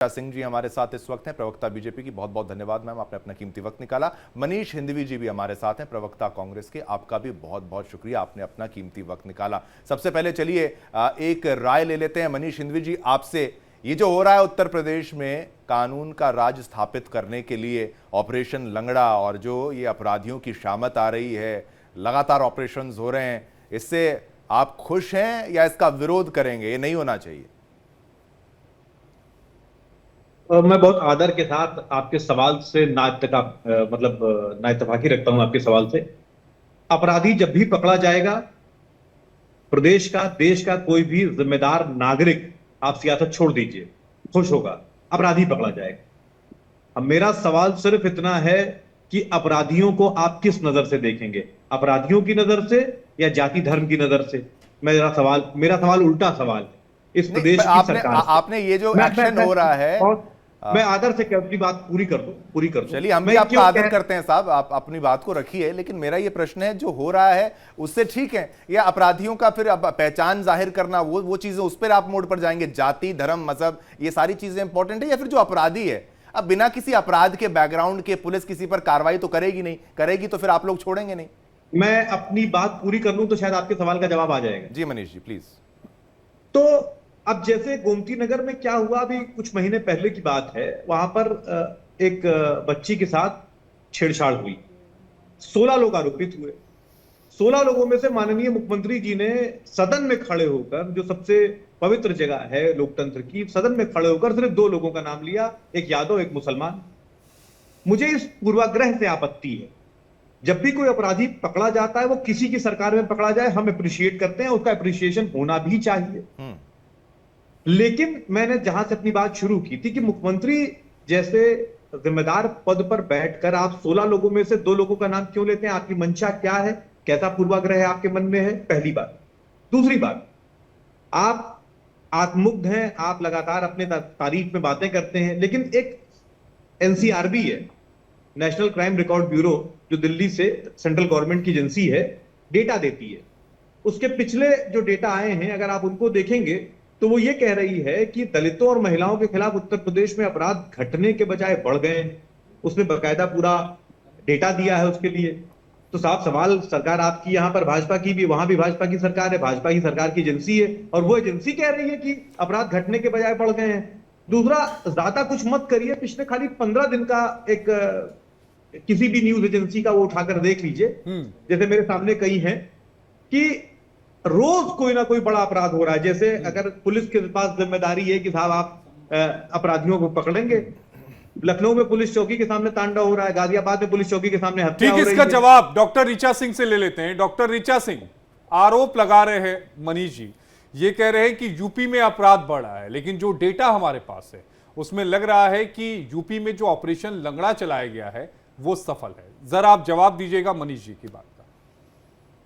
सिंह जी हमारे साथ इस वक्त हैं, प्रवक्ता बीजेपी की। बहुत बहुत धन्यवाद मैम, आपने अपना कीमती वक्त निकाला। मनीष हिंदवी जी भी हमारे साथ हैं, प्रवक्ता कांग्रेस के। आपका भी बहुत बहुत शुक्रिया, आपने अपना कीमती वक्त निकाला। सबसे पहले चलिए एक राय ले लेते हैं मनीष हिंदवी जी आपसे। ये जो हो रहा है उत्तर प्रदेश में कानून का राज स्थापित करने के लिए ऑपरेशन लंगड़ा, और जो ये अपराधियों की शामत आ रही है, लगातार ऑपरेशंस हो रहे हैं, इससे आप खुश हैं या इसका विरोध करेंगे? ये नहीं होना चाहिए। मैं बहुत आदर के साथ आपके सवाल से नाइतफाकी रखता हूं आपके सवाल से। अपराधी जब भी पकड़ा जाएगा, प्रदेश का, देश का कोई भी जिम्मेदार नागरिक, आप सियासत छोड़ दीजिए, खुश होगा। अपराधी पकड़ा जाएगा। अब मेरा सवाल सिर्फ इतना है कि अपराधियों को आप किस नजर से देखेंगे? अपराधियों की नजर से या जाति धर्म की नजर से? मेरा सवाल उल्टा सवाल है। इस नहीं, प्रदेश की आपने सरकार से आपने ये जो मैं एक्शन हो रहा है, मैं आदर से अपनी बात पूरी कर दूं। चलिए हम भी मैं आपका क्यों आदर कह करते हैं साहब, आप अपनी बात को रखिए, लेकिन मेरा ये प्रश्न है जो हो रहा है उससे ठीक है या अपराधियों का फिर अब पहचान जाहिर करना, वो चीजें, उस पर आप मोड़ पर जाएंगे? जाति धर्म मजहब ये सारी चीजें इंपॉर्टेंट है, या फिर जो अपराधी है, अब बिना किसी अपराध के बैकग्राउंड के पुलिस किसी पर कार्रवाई तो करेगी नहीं, करेगी तो फिर आप लोग छोड़ेंगे नहीं? मैं अपनी बात पूरी कर लूं तो शायद आपके सवाल का जवाब आ जाएगा। जी मनीष जी प्लीज। तो अब जैसे गोमती नगर में क्या हुआ, अभी कुछ महीने पहले की बात है, वहां पर एक बच्ची के साथ छेड़छाड़ हुई। 16 लोग आरोपित हुए। 16 लोगों में से माननीय मुख्यमंत्री जी ने सदन में खड़े होकर, जो सबसे पवित्र जगह है लोकतंत्र की, सदन में खड़े होकर सिर्फ 2 लोगों का नाम लिया, एक यादव एक मुसलमान। मुझे इस पूर्वाग्रह से आपत्ति है। जब भी कोई अपराधी पकड़ा जाता है, वो किसी की सरकार में पकड़ा जाए, हम अप्रिशिएट करते हैं, उसका अप्रिशिएशन होना भी चाहिए। लेकिन मैंने जहां से अपनी बात शुरू की थी कि मुख्यमंत्री जैसे जिम्मेदार पद पर बैठकर आप 16 लोगों में से 2 लोगों का नाम क्यों लेते हैं? आपकी मंशा क्या है? कैसा पूर्वाग्रह है आपके मन में है? पहली बात। दूसरी बात, आप आत्ममुग्ध हैं, आप लगातार अपने तारीफ में बातें करते हैं, लेकिन एक एनसीआरबी है, नेशनल क्राइम रिकॉर्ड ब्यूरो, जो दिल्ली से सेंट्रल गवर्नमेंट की एजेंसी है, डेटा देती है। उसके पिछले जो डेटा आए हैं, अगर आप उनको देखेंगे तो वो ये कह रही है कि दलितों और महिलाओं के खिलाफ उत्तर प्रदेश में अपराध घटने के बजाय बढ़ गए हैं। उसने बकायदा पूरा डेटा दिया है उसके लिए। तो साफ सवाल, सरकार आपकी यहां पर भाजपा की भी, वहां भी भाजपा की सरकार है, भाजपा की सरकार की एजेंसी है, और वो एजेंसी कह रही है कि अपराध घटने के बजाय बढ़ गए हैं। दूसरा, ज्यादा कुछ मत करिए, पिछले खाली 15 दिन का एक किसी भी न्यूज एजेंसी का वो उठाकर देख लीजिए, जैसे मेरे सामने कई हैं, कि रोज कोई ना कोई बड़ा अपराध हो रहा है। जैसे अगर पुलिस के पास जिम्मेदारी है कि साहब आप अपराधियों को पकड़ेंगे, लखनऊ में पुलिस चौकी के सामने तांडव हो रहा है, गाजियाबाद में पुलिस चौकी के सामने हत्या हो रही है। इसका जवाब डॉक्टर ऋचा सिंह से ले लेते हैं। डॉक्टर ऋचा सिंह, आरोप लगा रहे हैं मनीष जी, ये कह रहे हैं कि यूपी में अपराध बढ़ रहा है, लेकिन जो डेटा हमारे पास है उसमें लग रहा है कि यूपी में जो ऑपरेशन लंगड़ा चलाया गया है वो सफल है। जरा आप जवाब दीजिएगा मनीष जी की बात का।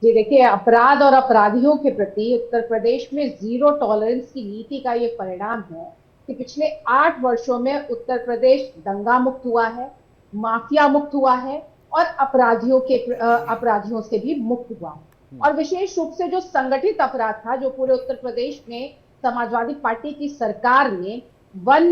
जी देखिए, अपराध और अपराधियों के प्रति उत्तर प्रदेश में जीरो टॉलरेंस की नीति का ये परिणाम है कि पिछले 8 वर्षों में उत्तर प्रदेश दंगा मुक्त हुआ है, माफिया मुक्त हुआ है, और अपराधियों से भी मुक्त हुआ है। और विशेष रूप से जो संगठित अपराध था, जो पूरे उत्तर प्रदेश में समाजवादी पार्टी की सरकार ने वन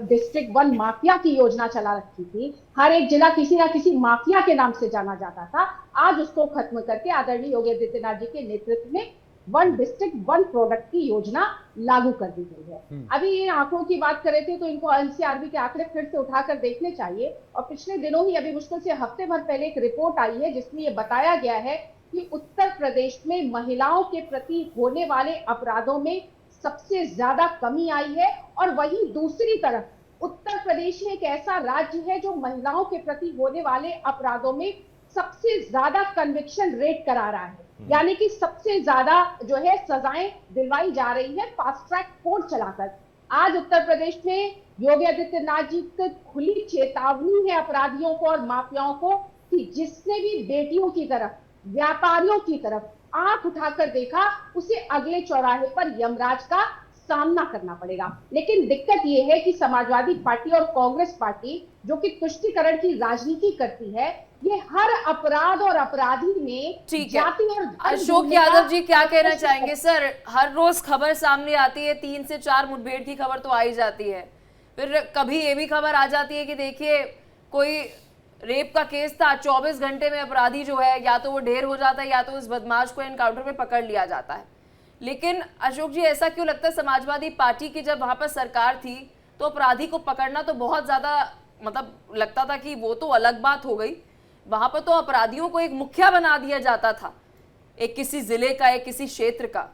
डिस्ट्रिक्ट वन माफिया की योजना चला रखी थी, हर एक जिला किसी ना किसी माफिया के नाम से जाना जाता था, आज उसको खत्म करके आदरणीय योगी आदित्यनाथ जी के नेतृत्व में वन डिस्ट्रिक्ट वन प्रोडक्ट की योजना लागू कर दी गई है। अभी ये आंकड़ों की बात कर रहे थे, तो इनको एनसीआरबी के आंकड़े फिर से उठाकर देखने चाहिए। और पिछले दिनों ही, अभी मुश्किल से हफ्ते भर पहले, एक रिपोर्ट आई है जिसमें ये बताया गया है कि उत्तर प्रदेश में महिलाओं के प्रति होने वाले अपराधों में सबसे ज्यादा कमी आई है। और वहीं दूसरी तरफ उत्तर प्रदेश एक ऐसा राज्य है जो महिलाओं के प्रति होने वाले अपराधों में सबसे ज्यादा कन्विक्शन रेट करा रहा है, यानी कि सबसे ज्यादा जो है सजाएं दिलवाई जा रही है फास्ट ट्रैक कोर्ट चलाकर। आज उत्तर प्रदेश में योगी आदित्यनाथ जी की खुली चेतावनी है अपराधियों को और माफियाओं को कि जिसने भी बेटियों की तरफ, व्यापारियों की तरफ आंख उठाकर देखा, उसे अगले चौराहे पर यमराज का सामना करना पड़ेगा। लेकिन दिक्कत यह है कि समाजवादी पार्टी और कांग्रेस पार्टी, जो कि तुष्टीकरण की राजनीति करती है, ये हर अपराध और अपराधी में जाति और अशोक यादव जी क्या कहना चाहेंगे? सर, हर रोज खबर सामने आती है, 3 से 4 मुठभेड़ की खबर तो आ ही जाती है। फिर कभी ये भी खबर आ जाती है कि देखिए कोई रेप का केस था, 24 घंटे में अपराधी जो है या तो वो ढेर हो जाता है या तो उस बदमाश को एनकाउंटर में पकड़ लिया जाता है। लेकिन अशोक जी, ऐसा क्यों लगता है समाजवादी पार्टी की जब वहां पर सरकार थी तो अपराधी को पकड़ना तो बहुत ज्यादा मतलब लगता था कि वो तो अलग बात हो गई, वहां पर तो अपराधियों को एक मुखिया बना दिया जाता था, एक किसी जिले का, एक किसी क्षेत्र का।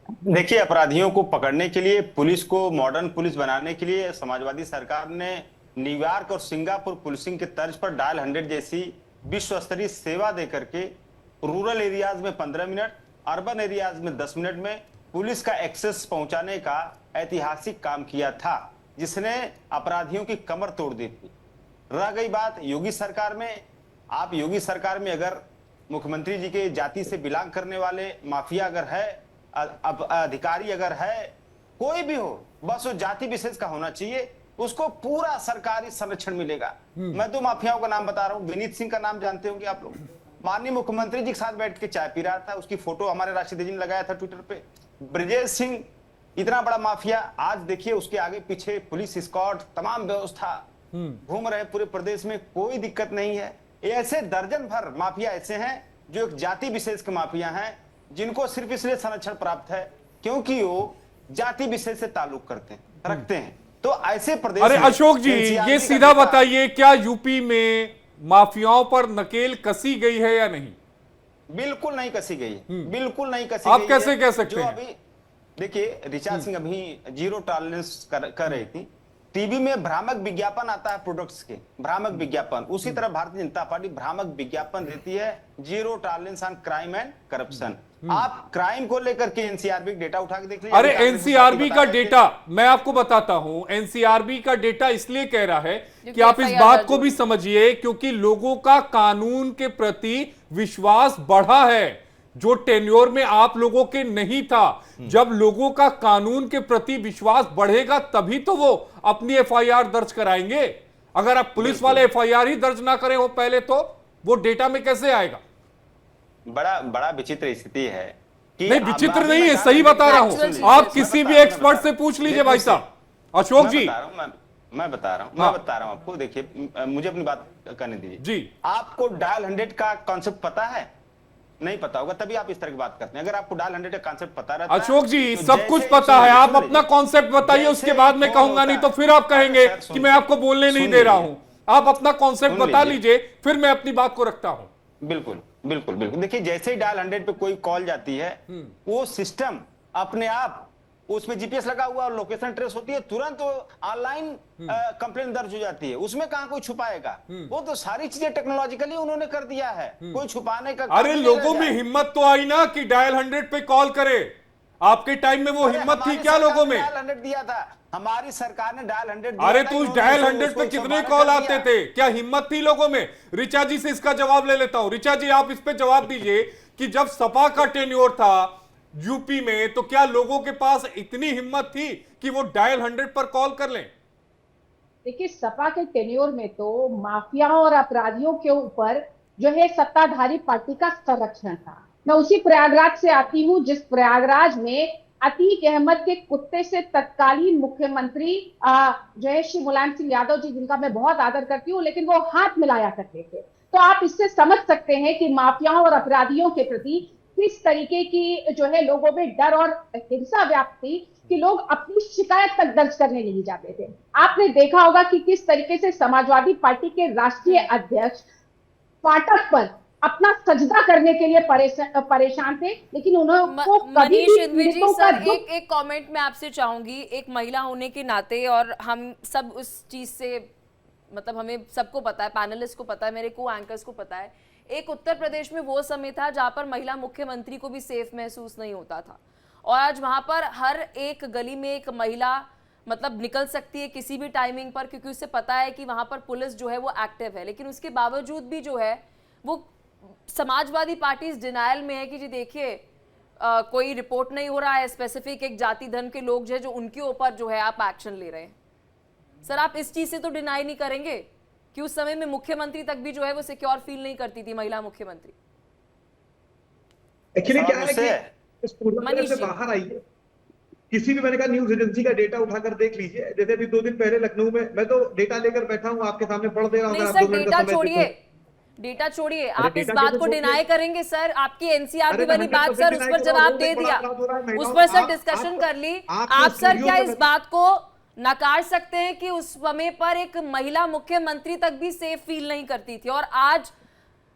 देखिए, अपराधियों को पकड़ने के लिए, पुलिस को मॉडर्न पुलिस बनाने के लिए समाजवादी सरकार ने न्यूयॉर्क और सिंगापुर पुलिसिंग के तर्ज पर डायल 100 जैसी विश्व स्तरीय सेवा देकर के रूरल एरियाज में 15 मिनट, अर्बन एरियाज में 10 मिनट में पुलिस का एक्सेस पहुंचाने का ऐतिहासिक काम किया था, जिसने अपराधियों की कमर तोड़ दी थी। रह गई बात योगी सरकार में, आप योगी सरकार में अगर मुख्यमंत्री जी के जाति से बिलोंग करने वाले माफिया अगर है, अधिकारी अगर है, कोई भी हो, बस वो जाति विशेष का होना चाहिए, उसको पूरा सरकारी संरक्षण मिलेगा। मैं दो माफियाओं का नाम बता रहा हूं। विनीत सिंह का नाम जानते होंगे आप लोग, माननीय मुख्यमंत्री जी के साथ बैठ के चाय पी रहा था, उसकी फोटो हमारे राष्ट्रीय जी ने लगाया था ट्विटर पे। ब्रजेश सिंह इतना बड़ा माफिया, आज देखिए उसके आगे पीछे पुलिस स्क्वाड, तमाम व्यवस्था, घूम रहे पूरे प्रदेश में, कोई दिक्कत नहीं है। ऐसे दर्जन भर माफिया ऐसे हैं जो एक जाति विशेष के माफिया हैं, जिनको सिर्फ इसलिए संरक्षण प्राप्त है क्योंकि वो जाति विशेष से ताल्लुक रखते हैं। तो ऐसे प्रदेश अरे अशोक जी, ये सीधा बताइए, क्या यूपी में माफियाओं पर नकेल कसी गई है या नहीं? बिल्कुल नहीं कसी गई है, बिल्कुल नहीं कसी आप गई कैसे है। कह सकते जो हैं? अभी देखिए, ऋचा सिंह अभी जीरो टॉलरेंस कर रही थी। टीवी में भ्रामक विज्ञापन आता है प्रोडक्ट्स के, भ्रामक विज्ञापन, उसी तरह भारतीय जनता पार्टी भ्रामक विज्ञापन देती है, zero tolerance on crime and corruption. आप क्राइम को लेकर के एनसीआरबी डेटा उठा के देख लीजिए। अरे एनसीआरबी का डेटा मैं आपको बताता हूं, एनसीआरबी का डेटा इसलिए कह रहा है कि आप इस बात को भी समझिए, क्योंकि लोगों का कानून के प्रति विश्वास बढ़ा है, जो टेन्योर में आप लोगों के नहीं था। जब लोगों का कानून के प्रति विश्वास बढ़ेगा तभी तो वो अपनी एफआईआर दर्ज कराएंगे। अगर आप पुलिस वाले एफआईआर ही दर्ज ना करें हो पहले, तो वो डेटा में कैसे आएगा? बड़ा विचित्र स्थिति है कि नहीं, विचित्र नहीं है, सही बता रहा हूं। आप किसी भी एक्सपर्ट से पूछ लीजिए भाई साहब। अशोक जी, मैं बता रहा हूं आपको। देखिए, मुझे अपनी बात करने दीजिए जी। आपको डायल 100 का कॉन्सेप्ट पता है? नहीं पता होगा, तभी आप इस तरह की बात करते हैं। अगर आपको डायल 100 का कॉन्सेप्ट पता रहता है, अशोक जी, तो सब कुछ पता है। आप अपना कॉन्सेप्ट बताइए, उसके बाद मैं कहूंगा, नहीं तो फिर आप कहेंगे कि मैं आपको बोलने नहीं दे रहा हूं। आप अपना कॉन्सेप्ट बता लीजिए, फिर मैं अपनी बात को रखता हूं। बिल्कुल बिल्कुल बिल्कुल। देखिए, जैसे ही डायल 100 पे कोई कॉल जाती है, वो सिस्टम अपने आप, उसमें जीपीएस लगा हुआ और लोकेशन ट्रेस होती है, तुरंत ऑनलाइन कंप्लेंट दर्ज हो जाती है। उसमें कहां कोई छुपाएगा? वो तो सारी चीजें टेक्नोलॉजिकली उन्होंने कर दिया है, कोई छुपाने का अरे लोगों में हिम्मत तो आई ना कि डायल 100 पे कॉल करे। आपके टाइम में वो हिम्मत थी क्या लोगों में? डायल 100 दिया था, हमारी सरकार ने डायल 100 दिया। अरे तो उस डायल 100 पे कितने कॉल आते थे? क्या हिम्मत थी लोगों में? ऋचा जी से इसका जवाब ले लेता हूं। ऋचा जी, आप इस पे जवाब दीजिए कि जब सपा का टेन्योर था यूपी में, तो क्या लोगों के पास इतनी हिम्मत थी कि वो डायल 100 पर कॉल कर लें? देखिए, सपा के टेन्योर में तो माफियाओं और अपराधियों के ऊपर जो है सत्ताधारी पार्टी का संरक्षण था। मैं उसी प्रयागराज से आती हूँ, जिस प्रयागराज में अतीक अहमद के कुत्ते से तत्कालीन मुख्यमंत्री जो है श्री मुलायम सिंह यादव जी, जिनका मैं बहुत आदर करती हूँ, लेकिन वो हाथ मिलाया करते थे। तो आप इससे समझ सकते हैं कि माफियाओं और अपराधियों के प्रति किस तरीके की जो है लोगों में डर और हिंसा व्याप्त थी कि लोग अपनी शिकायत तक दर्ज करने नहीं जाते थे। आपने देखा होगा कि किस तरीके से समाजवादी पार्टी के राष्ट्रीय अध्यक्ष फाटक पर अपना सजदा करने के लिए परेशान थे, लेकिन उनको कभी भी पीड़ितों का एक कमेंट मैं आपसे चाहूंगी, एक महिला होने के नाते, और हम सब उस चीज से मतलब हमें सबको पता है, पैनलिस्ट को पता है, मेरे को एंकर्स को पता है, एक उत्तर प्रदेश में वो समय था जहां पर महिला मुख्यमंत्री को भी सेफ महसूस नहीं होता था, और आज वहां पर हर एक गली में एक महिला मतलब निकल सकती है किसी भी टाइमिंग पर, क्योंकि उसे पता है कि वहां पर पुलिस जो है वो एक्टिव है। लेकिन उसके बावजूद भी जो है वो समाजवादी पार्टी इस डिनायल में है कि जी देखिए कोई रिपोर्ट नहीं हो रहा है, स्पेसिफिक एक जाति धर्म के लोग जो है जो उनके ऊपर जो है आप एक्शन ले रहे हैं। सर, आप इस चीज से तो डिनाई नहीं करेंगे कि उस समय में मुख्यमंत्री तक भी जो है वो सिक्योर फील नहीं करती थी, महिला मुख्यमंत्री? एक्चुअली क्या है कि इस पूर्वाग्रह से बाहर आइए, किसी भी, मैंने कहा न्यूज एजेंसी का डेटा उठाकर देख लीजिए। जैसे अभी 2 दिन पहले लखनऊ में, मैं तो डेटा लेकर बैठा हूं आपके सामने पढ़ दे रहा हूं। नहीं अगर आप सर, 2 मिनट का डेटा समय छोड़िए, दें तो। डेटा छोड़िए, अरे आप इस डेटा बात कैसे को छोड़िए? डिनाई करेंगे सर? आपकी एनसीआरबी अरे वाली बात सर, उस पर जवाब दे दिया, उस पर सर डिस्कशन कर ली। आप सर क्या इस बात को नकार सकते हैं कि उस समय पर एक महिला मुख्यमंत्री तक भी सेफ फील नहीं करती थी, और आज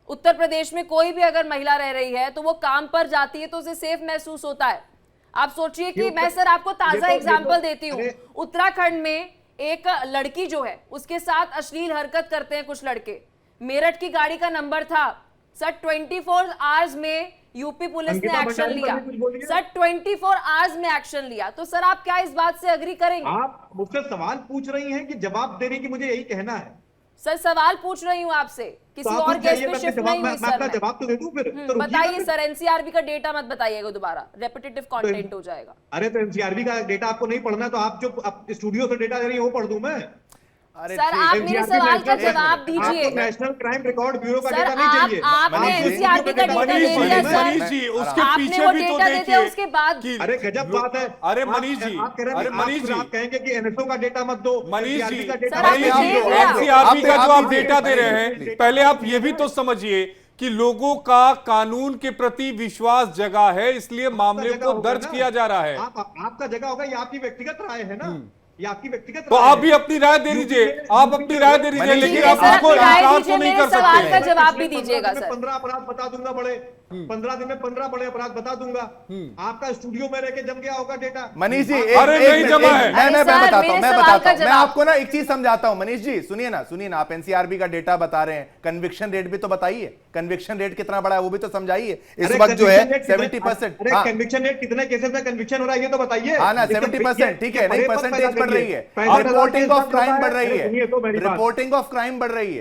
उत्तर प्रदेश में कोई भी अगर महिला रह रही है तो वो काम पर जाती है तो उसे सेफ महसूस होता है? आप सोचिए कि मैं सर आपको ताजा एग्जांपल देती हूँ। उत्तराखंड में एक लड़की जो है उसके साथ अश्लील हरकत करते हैं कुछ लड़के, मेरठ की गाड़ी का नंबर था सर, 24 आवर्स में यूपी पुलिस ने एक्शन लिया सर, 24 आवर्स में एक्शन लिया। तो सर आप क्या इस बात से अग्री करेंगे? आप मुझसे सवाल पूछ रही हैं कि जवाब दे रही कि मुझे यही कहना है? सर सवाल पूछ रही हूँ आपसे, किसी तो आप और मुझे गेस्ट चाहिए, पे मैं शिफ्ट जवाब- नहीं हुई मैं सर अपना मैं। जवाब तो दे दूं फिर, तो रुकिए बताइए ना सर, एनसीआरबी का डेटा मत बताइएगा दोबारा, रेपिटेटिव कंटेंट हो जाएगा। अरे तो एनसीआरबी का डेटा आपको नहीं पढ़ना, तो आप जो स्टूडियो से डेटा दे रही है वो पढ़ दूं मैं? अरे सर ठीक आप है। मेरे NCRB सवाल का नेशनल- जवाब आपको दीजिए नेशनल क्राइम रिकॉर्ड ब्यूरो का सर। डेटा नहीं चाहिए। आपने मनीष जी, एनसीआरबी का डेटा मनीष दे जी, दिया सर, मनीष जी, उसके आपने पीछे वो भी तो डेटा दे दिया, देखिए उसके बाद कि अरे गजब बात है। अरे मनीष जी, आप कह रहे हैं अरे कि मनीष जी, आप कहेंगे कि एनएसओ का डेटा मत दो, मनीष NCRB जी, का डेटा सर, मत आपने दो। दे दिया। एनसीआरबी का जो आप आप डेटा दे रहे दीजिए। हैं, पहले आप ये भी तो समझिए कि लोगों का कानून के प्रति विश्वास जगा है, इसलिए मामले जगह को होगा दर्ज ना। किया जा रहा है। आपका जगह होगा, ये आपकी व्यक्तिगत राय है ना, ये आपकी व्यक्तिगत तो राय आप है। भी अपनी राय दे दीजिए, आप अपनी राय दे दीजिए, मनीष जी, लेकिन ठीक है आप सर, उसको अपनी राय इनकार दीजिए, तो नहीं मेरे कर सवाल सकते का हैं। जवाब भी दीजिएगा सर। 15 अपराध बता दूंगा बड़े, 15 दिन में 15 बड़े अपराध बता दूंगा। आपका स्टूडियो में रह के जम गया होगा डेटा। मनीष जी अरे नहीं जमा है। मैं अरे सर, बताता हूं, मेरे मैं सवाल का बताता हूं, मैं जवाब। आपको ना एक चीज समझाता हूं। मनीष जी सुनिए ना, आप एनसीआरबी का डेटा बता रहे हैं, कन्विक्शन रेट भी तो बताइए, कन्विक्शन रेट कितना बड़ा है वो भी तो समझाइए। इस अरे वक्त जो है conviction rate 70%। अरे कन्विक्शन रेट कितने केसेस में कन्विक्शन हो रहा है ये तो बताइए। हाँ ना, 70%, ठीक है, नहीं परसेंटेज बढ़ रही है, और रिपोर्टिंग ऑफ क्राइम बढ़ रही है, रिपोर्टिंग ऑफ क्राइम बढ़ रही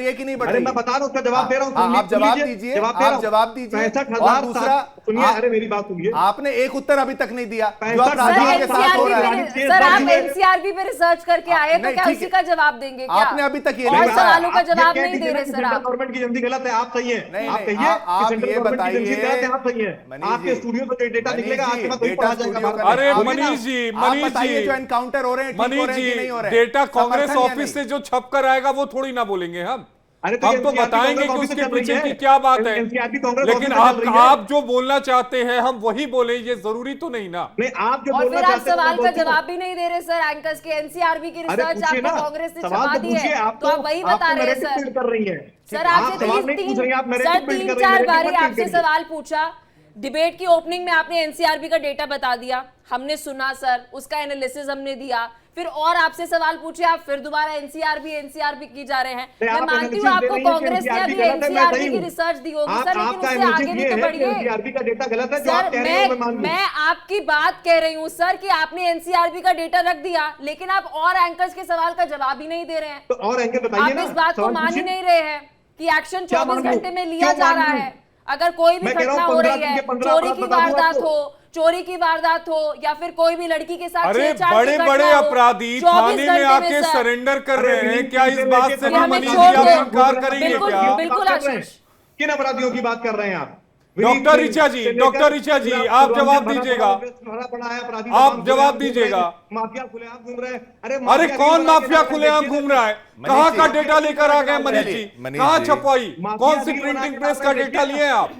है कि नहीं बढ़ अरे रही मैं है? बता रहा हूँ, उसका जवाब दे रहा हूँ। हाँ, आप जवाब सुनिए, दीजिए, दे रहा आप हूँ। जवाब दीजिए। 65,000 और दूसरा, सुनिए, अरे मेरी बात सुनिए। आपने एक उत्तर अभी तक नहीं दिया जो 65,000 अपराधियों के साथ हो रहा है। NCRB सर आप में- एनसीआरबी पे रिसर्च करके आए तो नहीं, क्या ठीक उसी है। का जवाब देंगे क्या? आपने अभी तक ये और नहीं बताया। सवालों का आप ये जवाब कह नहीं दीजिए दे ना रहे कि सर सेंट्रल आप। गवर्नमेंट की एजेंसी गलत है, आप सही है। नहीं, आप नहीं, कहिए आप कि सेंट्रल ये गवर्नमेंट की एजेंसी बताइए। गलत है, आप सही है। मनीष आपके जी, स्टूडियो से डेटा मनीष निकलेगा, जी, आपके पास वही डेटा पढ़ा जाएगा। स्टूडियो बात। का अरे आप मनीष जी, आप मनीष बताइए जी, जो एनकाउंटर हो रहे हैं, ठीक हो मनीष रहे हैं कि जी, नहीं हो रहे हैं? डेटा कांग्रेस समर्थन या ऑफिस नहीं? से जो छप कर आएगा वो थोड़ी ना बोलेंगे हम अरे हम तो NCRB बताएंगे कि कांग्रेस उसके ऑफिस से पीछे चल रही की है। क्या बात है। NCRB कांग्रेस लेकिन ऑफिस से चल रही है। आप जो बोलना चाहते हैं हम वही बोले, ये जरूरी तो नहीं ना। नहीं, आप जो और बोलना फिर आप चाहते हैं, सवाल वो का बोलते हो। जवाब भी नहीं दे रहे सर। एंकर्स के एनसीआरबी की अरे रिसर्च पूछिए आपको ना, कांग्रेस ने सवाल छपा तो दी पूछिए। है, आप तो आप वही बता रहे हैं narrative सर। build कर रही हैं। सर आप आपसे सवाल नहीं पूछ रही हैं, आप सर narrative build 3-4 कर रही हैं, बारी narrative आपसे build करिए। सवाल पूछा, डिबेट की ओपनिंग में आपने एनसीआरबी का डेटा बता दिया, हमने सुना सर, उसका एनालिसिस हमने दिया, फिर और आपसे सवाल पूछे, आप फिर दोबारा एनसीआरबी की जा रहे हैं। मैं आप मानती हूँ analysis दे आपको रही हैं कि कांग्रेस ने NCRB अभी गलत है, मैं एनसीआरबी सही की हूँ। रिसर्च दी होगी आप- सर, लेकिन आपका उससे आगे analysis भी ये तो है कि बढ़िए। NCRB का डेटा गलत है, जो आप सर कह रहे हो, मैं मान लूं। मैं आपकी बात कह रही हूँ सर कि आपने एनसीआरबी का डेटा रख दिया, लेकिन आप और एंकर्स के सवाल का जवाब ही नहीं दे रहे हैं। तो और एंकर बताइए आप ना, इस बात को सवाल मान ही पूछिए। नहीं रहे हैं कि एक्शन क्या 24 मान लूं? घंटे में लिया क्यों जा मान रहा लूं? है। अगर कोई भी मैं कह रहा घटना हूं, हो 15 रही दिन है, के 15 चोरी अपराध की बता दूं वारदात आपको। हो, चोरी की वारदात हो, या फिर कोई भी लड़की के साथ अरे छेड़छाड़ की बड़े घटना बड़े हो, अपराधी 24 थाने में घंटे आके सर। सरेंडर कर अरे रहे हैं, रिलीज क्या इस से बात लेके से भी हमें मनीष छोड़ जी आप दो। इनकार करेंगे बिल्कुल, क्या? बिल्कुल बात कर रहे हैं। आशीष। किन अपराधियों की बात कर रहे हैं आप? डॉक्टर ऋचा जी, डॉक्टर ऋचा जी, आप जवाब दीजिएगा। आप जवाब दीजिएगा। माफिया खुलेआम घूम रहे हैं। अरे माफिया कौन की माफिया बना के खुलेआम देखिए घूम रहा है? मनीष कहाँ जी, का डेटा लेकर आ गए मनीष जी? मनीष कहाँ जी, छपवाई? माफिया कौन सी की प्रिंटिंग बना के प्रेस का देखिए। डेटा लिए हैं आप?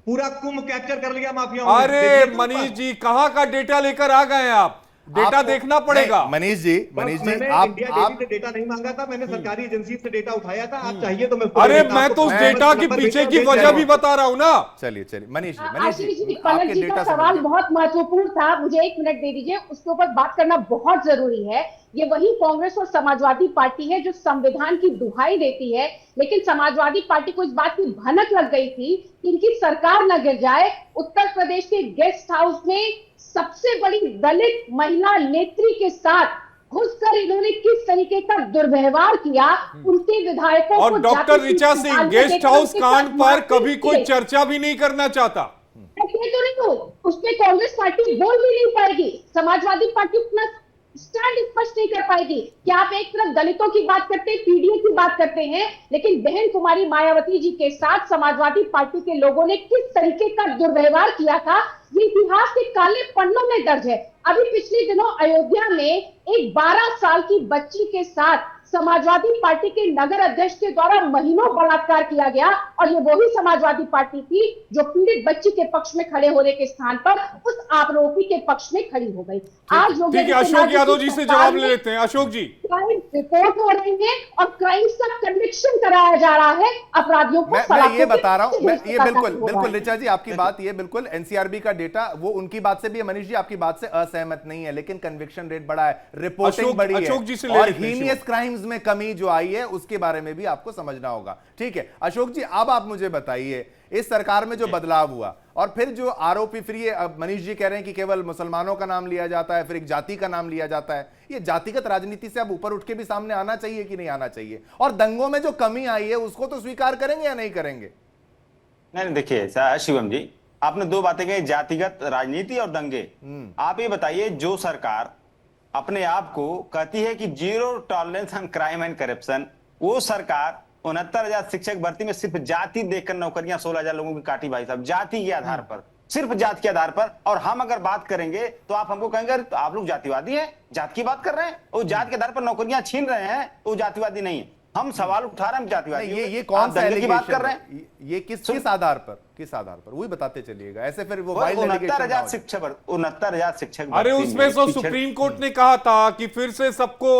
पूरा कुंभ कैप्चर कर लिया माफिया। अरे मनीष जी, कहाँ का डेटा लेकर आ गए आप? डेटा आपको- देखना पड़ेगा। नहीं, मनीष जी मैंने आप इंडिया डेली से डेटा नहीं मांगा था, मैंने सरकारी एजेंसी से डेटा उठाया था। आप चाहिए तो मैं अरे मैं तो उस डेटा के पीछे की वजह भी बता रहा हूं ना। चलिए मनीष जी, आशीष जी, आपके पलक जी का डेटा सवाल समझिए। बहुत महत्वपूर्ण था, मुझे 1 मिनट दे दीजिए, उसके ऊपर बात करना बहुत जरूरी है। ये वही कांग्रेस और समाजवादी पार्टी है जो संविधान की दुहाई देती है, लेकिन समाजवादी पार्टी को इस बात की भनक लग गई थी कि इनकी सरकार न गिर जाए। उत्तर प्रदेश के गेस्ट हाउस में सबसे बड़ी दलित महिला नेत्री के साथ घुसकर इन्होंने किस तरीके का दुर्व्यवहार किया, उनके विधायकों को और डॉक्टर जाति ऋचा की सिंह निकाल गेस्ट देकर हाउस उनके कांड साथ पर मारपीट कभी कोई किए। चर्चा भी नहीं करना चाहता। मैं कह तो रही हूँ, उस पे कांग्रेस पार्टी बोल भी नहीं पाएगी, समाजवादी पार्टी अपना स्टैंड इस पर स्पष्ट नहीं कर पाएगी कि आप एक तरफ दलितों की बात करते हैं, पीडीए की बात करते हैं, लेकिन बहन कुमारी मायावती जी के साथ समाजवादी पार्टी के लोगों ने किस तरीके का दुर्व्यवहार किया था, ये इतिहास के काले पन्नों में दर्ज है। अभी पिछले दिनों अयोध्या में एक 12 साल की बच्ची के साथ समाजवादी पार्टी के नगर अध्यक्ष के द्वारा महीनों बलात्कार किया गया, और ये वही समाजवादी पार्टी थी जो पीड़ित बच्ची के पक्ष में खड़े होने के स्थान पर उस आरोपी के पक्ष में खड़ी हो गई। आज ठीक है, अशोक यादव जी से जवाब ले लेते हैं। अशोक जी, क्राइम रिपोर्ट हो रही है और क्राइम का कन्विक्शन कराया जा रहा है, अपराधियों को मैं ये बता रहा हूँ, सलाखों मैं के ये नीचे बिल्कुल हो रहा बिल्कुल है। ऋचा जी आपकी बात ये बिल्कुल एनसीआरबी का डेटा वो उनकी बात से भी है, मनीष जी आपकी बात से असहमत नहीं है, लेकिन कन्विक्शन रेट बढ़ा है, रिपोर्टिंग बढ़ी है, अशोक जी से ले और लेते हैं हीनियस क्राइम्स में कमी जो आई है उसके बारे में भी आपको समझना होगा। ठीक है अशोक जी, अब आप मुझे बताइए इस सरकार में जो बदलाव हुआ और फिर जो आरोपी, फिर ये अब मनीष जी कह रहे हैं कि केवल मुसलमानों का नाम लिया जाता है, फिर एक जाति का नाम लिया जाता है, ये जातिगत राजनीति से अब ऊपर उठ के भी सामने आना चाहिए कि नहीं आना चाहिए? और दंगों में जो कमी आई है उसको तो स्वीकार करेंगे या नहीं करेंगे? नहीं देखिए शिवम जी, आपने दो बातें कही, जातिगत राजनीति और दंगे। आप ये बताइए, जो सरकार अपने आप को कहती है कि zero tolerance on crime and corruption, वो सरकार 69,000 शिक्षक भर्ती में सिर्फ जाति देखकर नौकरियां 16,000 लोगों की काटी भाई साहब, जाति के आधार पर, सिर्फ जाति के आधार पर। और हम अगर बात करेंगे तो आप हमको कहेंगे तो आप लोग जातिवादी हैं, जात की बात कर रहे हैं, वो जात के आधार पर नौकरियां छीन रहे हैं, वो जातिवादी नहीं है। हम सवाल उठा रहे हैं जातिवादी, ये कौन सा दंगे की बात कर एलिगेशन रहे है? हैं? ये किस आधार पर, किस आधार पर वही बताते चलिएगा, ऐसे फिर वो वाइल्ड 69,000 शिक्षक 69,000 शिक्षक अरे भर्ती उसमें में तो पिछड़- सुप्रीम कोर्ट ने कहा था कि फिर से सबको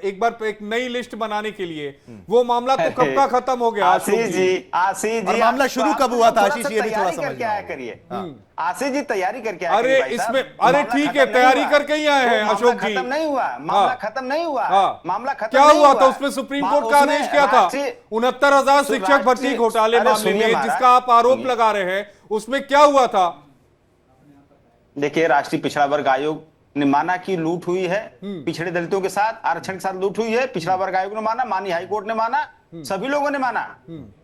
एक बार एक नई लिस्ट बनाने के लिए, वो मामला तो कब का खत्म हो गया। आशीष जी और मामला शुरू कब हुआ था आशीष, ये भी थोड़ा तैयारी समझ करके आया करिए। आशीष जी तैयारी करके आया अरे करिए भाई इसमें, साहब। अरे मामला ठीक खत्म है, नहीं तैयारी हुआ। करके ही आए हैं मामला अशोक जी। खत्म नहीं हुआ, मामला हाँ। खत्म नहीं हुआ, हाँ। मामला खत्म क्या नहीं हुआ था उसमें? सुप्रीम कोर्ट का उसमें आदेश क्या था? राष्ट्रीय- 69,000 शिक्षक भर्ती राष्ट्रीय- घोटाले अरे मामले सुनिए में महाराज, जिसका आप आरोप सुनिए। लगा रहे हैं, उसमें क्या हुआ था? देखिए, राष्ट्रीय पिछड़ा वर्ग आयोग ने माना कि लूट हुई है, पिछड़े दलितों के साथ, आरक्षण के साथ लूट हुई है, पिछड़ा वर्ग आयोग ने माना, माननीय हाईकोर्ट ने माना, सभी लोगों ने माना,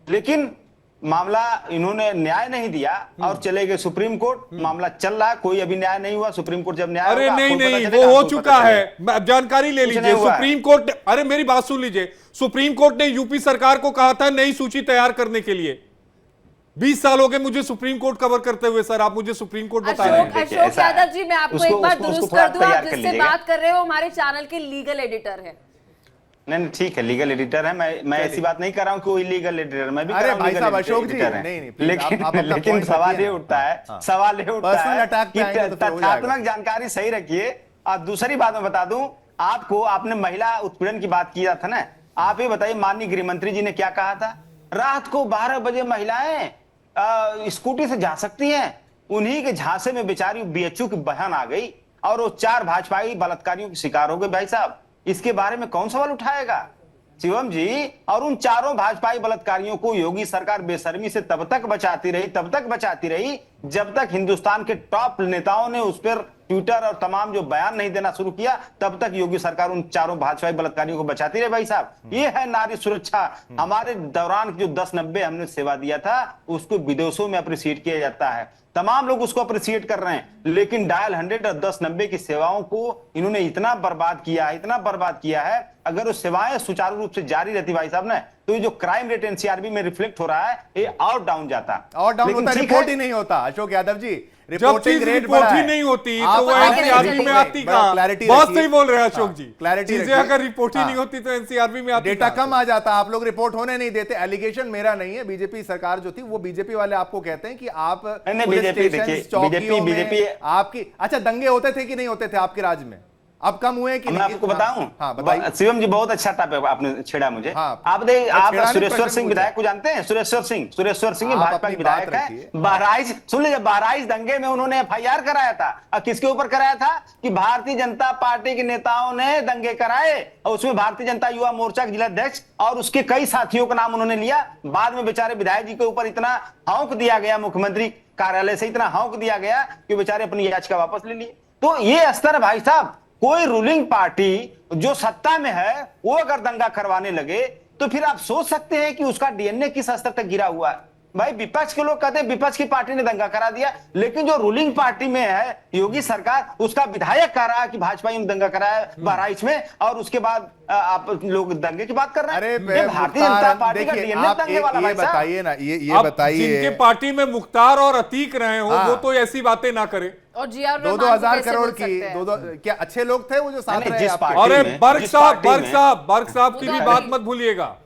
लेकिन मामला इन्होंने न्याय नहीं दिया और चले गए सुप्रीम कोर्ट। मामला चल रहा है, कोई अभी न्याय नहीं हुआ। सुप्रीम कोर्ट जब न्याय अरे होगा, नहीं आपको पता नहीं, चलेगा, वो हो आपको चुका पता है, चलेगा। अब जानकारी ले कुछ लीजिए। नहीं हुआ है। सुप्रीम कोर्ट ने, अरे मेरी बात सुन लीजिए, सुप्रीम कोर्ट ने यूपी सरकार को कहा था नई सूची तैयार करने के लिए। 20 साल हो गए मुझे सुप्रीम कोर्ट कवर करते हुए, सर आप मुझे सुप्रीम कोर्ट बता रहे हैं। अशोक ऐसा है। यादव जी, मैं आपको उसको- एक बार उसको दुरुस्त थोड़ा कर दूं, आप तैयार कर जिससे लीजिएगा। बात कर रहे हो हमारे चैनल के लीगल एडिटर है। नहीं ठीक है, लीगल एडिटर है, मैं ऐसी बात नहीं कर रहा हूं कि वो इलीगल एडिटर, मैं भी अरे कर रहा हूं भाई legal साहब, अशोक जी, editor है। नहीं, नहीं, please, लेकिन आप अपना लेकिन point सवाल रखिए ये ना। उठता है, हाँ। सवाल ये उठता Personal है attack पे कि आएंगे तो फिर हो जाएगा। तथ्यात्मक जानकारी सही रखिए। और दूसरी बात मैं बता दूं आपको, आपने महिला उत्पीड़न की बात किया था ना, आप ये बताइए माननीय गृह मंत्री जी ने क्या कहा था? रात को 12 बजे महिलाएं स्कूटी से जा सकती हैं। उन्हीं के झांसे में बेचारी बीएचयू की बहन आ गई और वो 4 भाजपाई बलात्कारियों की शिकार हो गए। भाई साहब, इसके बारे में कौन सवाल उठाएगा? शिवम जी, और उन चारों भाजपाई बलात्कारियों को योगी सरकार बेशर्मी से तब तक बचाती रही जब तक हिंदुस्तान के टॉप नेताओं ने उस पर ट्विटर और तमाम जो बयान नहीं देना शुरू किया, तब तक योगी सरकार उन चारों भाजपाई बलात्कारियों को बचाती रही। भाई साहब, ये है नारी सुरक्षा। हमारे दौरान जो 10-90 हमने सेवा दिया था, उसको विदेशों में अप्रिशिएट किया जाता है, तमाम लोग उसको अप्रिशिएट कर रहे हैं, लेकिन डायल 100 और 10-90 की सेवाओं को इन्होंने इतना बर्बाद किया है। अगर वो सेवाएं सुचारू रूप से जारी रहती भाई साहब ने, तो ये जो क्राइम रेट एनसीआरबी में रिफ्लेक्ट हो रहा है, ये और डाउन जाता, और डाउन लेकिन होता, ठीक रिपोर्ट है। ही नहीं होता। अशोक यादव जी, जब रिपोर्टिंग चीज रेट रिपोर्ट बढ़ा ही है। नहीं होती तो आप वो आगे एनसीआरबी रखिए, में आती बड़ा कहां? clarity बहुत रखिए। सही बोल रहे हैं अशोक हाँ, जी, clarity चीजें रखिए। अगर रिपोर्ट ही हाँ। नहीं होती तो एनसीआरबी में आती डेटा कहां? कम आ जाता, आप लोग रिपोर्ट होने नहीं देते। एलिगेशन मेरा नहीं है, बीजेपी सरकार जो थी वो बीजेपी वाले आपको कहते हैं कि आप नहीं, पुलिस बीजेपी स्टेशन, देखिए, चौकियों में बीजेपी आपकी, अच्छा दंगे होते थे कि नहीं होते थे आपके राज्य में? अब कम हुए कि मैं नहीं? आपको बताऊं? हाँ बताइए। शिवम जी, बहुत अच्छा टॉपिक आपने छेड़ा मुझे। हाँ। आप देख, मैं आप छेड़ा नहीं, सुरेश्वर प्रश्न सिंह पूछा। विधायक को जानते हैं? सुरेश्वर सिंह आप भाजपा अपनी के बात विधायक रखिए। है। बहराइच, सुन लीजिए, बहराइच दंगे में उन्होंने एफआईआर कराया था। और किसके ऊपर कराया था? कि भारतीय जनता पार्टी के नेताओं ने दंगे कराए, और उसमें भारतीय जनता युवा मोर्चा के जिलाध्यक्ष और उसके कई साथियों का नाम उन्होंने लिया। बाद में बेचारे विधायक जी के ऊपर इतना हौंक दिया गया, मुख्यमंत्री कार्यालय से इतना हौंक दिया गया कि बेचारे अपनी याचिका वापस ले लिए। तो ये स्तर भाई साहब, कोई रूलिंग पार्टी जो सत्ता में है वो अगर दंगा करवाने लगे, तो फिर आप सोच सकते हैं कि उसका डीएनए किस स्तर तक गिरा हुआ है। भाई विपक्ष के लोग कहते हैं विपक्ष की पार्टी ने दंगा करा दिया, लेकिन जो रूलिंग पार्टी में है योगी सरकार, उसका विधायक कह रहा है कि भाजपा ने दंगा कराया बहराइच में, और उसके बाद आप लोग दंगे की बात कर रहे हैं। अरे ये भारतीय जनता पार्टी का देखिए, डीएनए आप दंगे वाला ये भाई साहब। बताइए ना, ये अब बताइए, जिनके पार्टी में मुख्तार और अतीक रहे हो हाँ। वो तो ऐसी बातें ना करे। और जीआर दो रहमान को हजार कैसे करोड़ भूल की सकते हैं? दो क्या अच्छे लोग थे वो जो साथ नहीं, रहे जिस आपके? पार्टी अरे में- बर्ग जिस साहब, पार्टी बर्ग में- साहब, बर्ग साहब की वो भी तो बात अभी- मत भूलिएगा,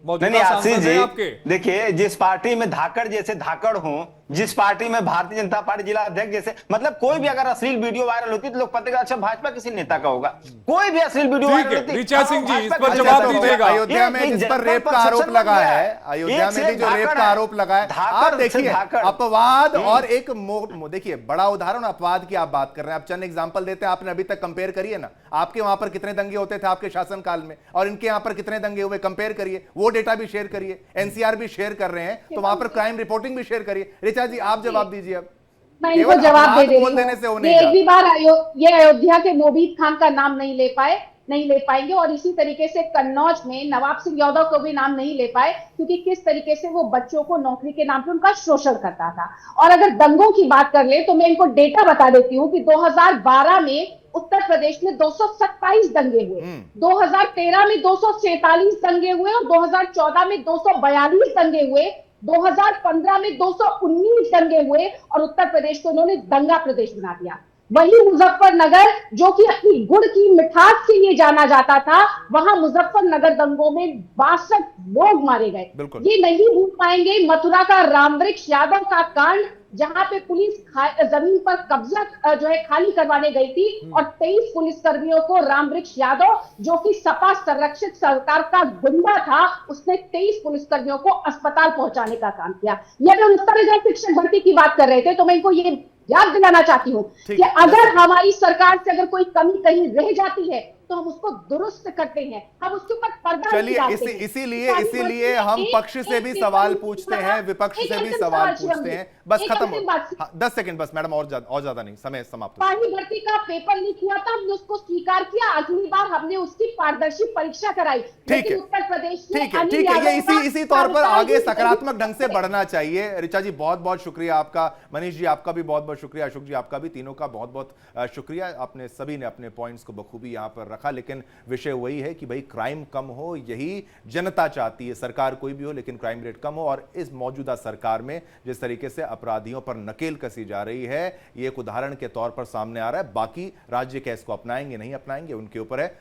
नहीं मौजूदा आशीष सांसद हैं जी, आपके। देखिए जिस पार्टी में धाकड़ जैसे धाकड़ हो, जिस पार्टी में भारतीय जनता पार्टी जिला अध्यक्ष जैसे, मतलब कोई भी अगर अश्लील वीडियो वायरल होती तो लोग पता अच्छा भाजपा किसी नेता का होगा। कोई भी अश्लील वीडियो ठीक वायरल है, होती, ऋचा सिंह जी, भाजपा इस पर के जवाब नेता का दीजिएगा। होगा। अयोध्या में ये जिस पर जनता रेप का परसेप्शन आरोप बन लगा गया है, अयोध्या एक में से भी जो रेप धाकड़ का है। आरोप लगा है, धाकड़ आप से देखिए धाकड़। अपवाद और एक देखिए बड़ा उदाहरण अपवाद की आप बात कर रहे हैं। आप चंद एग्जांपल देते हैं, आपने अभी तक कंपेयर करिए ना, आपके वहां पर कितने दंगे होते थे आपके शासनकाल में और इनके यहाँ पर कितने दंगे हुए, कंपेयर करिए, वो डेटा भी शेयर करिए, एनसीआर भी शेयर कर रहे हैं तो वहां पर क्राइम रिपोर्टिंग भी शेयर करिए। ऋचा जी आप जवाब दीजिए अब। मैं इनको केवल जवाब दे अपराध दे बोल रही देने से हूँ। होने ये का। एक भी बार ये अयोध्या के मोबीद खान का नाम नहीं ले पाएंगे, और इसी तरीके से कन्नौज में नवाब सिंह यादव को भी नाम नहीं ले पाए, क्योंकि किस तरीके से वो बच्चों को नौकरी के नाम पे उनका शोषण करता था। और अगर दंगों की बात कर ले तो मैं इनको डेटा बता देती हूँ कि 2012 में उत्तर प्रदेश में 227 दंगे हुए, 2013 में 247 दंगे हुए और 2014 में 242 दंगे हुए, 2015 में 219 दंगे हुए और उत्तर प्रदेश को उन्होंने दंगा प्रदेश बना दिया। वही मुजफ्फरनगर जो कि अपनी गुड़ की मिठास के लिए जाना जाता था, वहां मुजफ्फरनगर दंगों में 62 लोग मारे गए। बिल्कुल। ये नहीं भूल पाएंगे मथुरा का रामवृक्ष यादव का कांड, जहां पे पुलिस जमीन पर कब्जा जो है खाली करवाने गई थी और 23 पुलिसकर्मियों को रामवृक्ष यादव जो कि सपा संरक्षित सरकार का गुंडा था, उसने 23 पुलिसकर्मियों को अस्पताल पहुंचाने का काम किया। यह हम उत्तर रिजर्व शिक्षक भर्ती की बात कर रहे थे, तो मैं इनको ये याद दिलाना चाहती हूँ ठीक कि है, अगर हमारी सरकार से अगर कोई कमी कहीं रह जाती है तो हम उसको दुरुस्त करते हैं, हम उसके ऊपर पर्दा नहीं चलिए डालते हैं। इसीलिए हम पक्ष से भी सवाल पूछते हैं, विपक्ष से भी सवाल पूछते हैं। बस खत्म हो, 10 सेकंड बस मैडम, और ज्यादा नहीं, समय समाप्त हो। सिपाही भर्ती का पेपर लीक हुआ था, हमने उसको स्वीकार किया, अगली बार हमने उसकी पारदर्शी परीक्षा कराई। ठीक है, लेकिन उत्तर प्रदेश में ठीक है, अनिल ठीक है, ये यादव का इसी तौर पर 47 आगे दिन सकारात्मक ढंग से बढ़ना चाहिए। ऋचा जी बहुत बहुत शुक्रिया आपका, मनीष जी आपका भी बहुत बहुत शुक्रिया, अशोक जी आपका भी, तीनों का बहुत बहुत शुक्रिया। आपने सभी ने अपने पॉइंट्स को बखूबी यहां पर रखा, लेकिन विषय वही है कि भाई क्राइम कम हो, यही जनता चाहती है, सरकार कोई भी हो लेकिन क्राइम रेट कम हो। और इस मौजूदा सरकार में जिस तरीके से अपराधियों पर नकेल कसी जा रही है, ये एक उदाहरण के तौर पर सामने आ रहा है। बाकी राज्य क्या इसको अपनाएंगे नहीं अपनाएंगे उनके ऊपर है।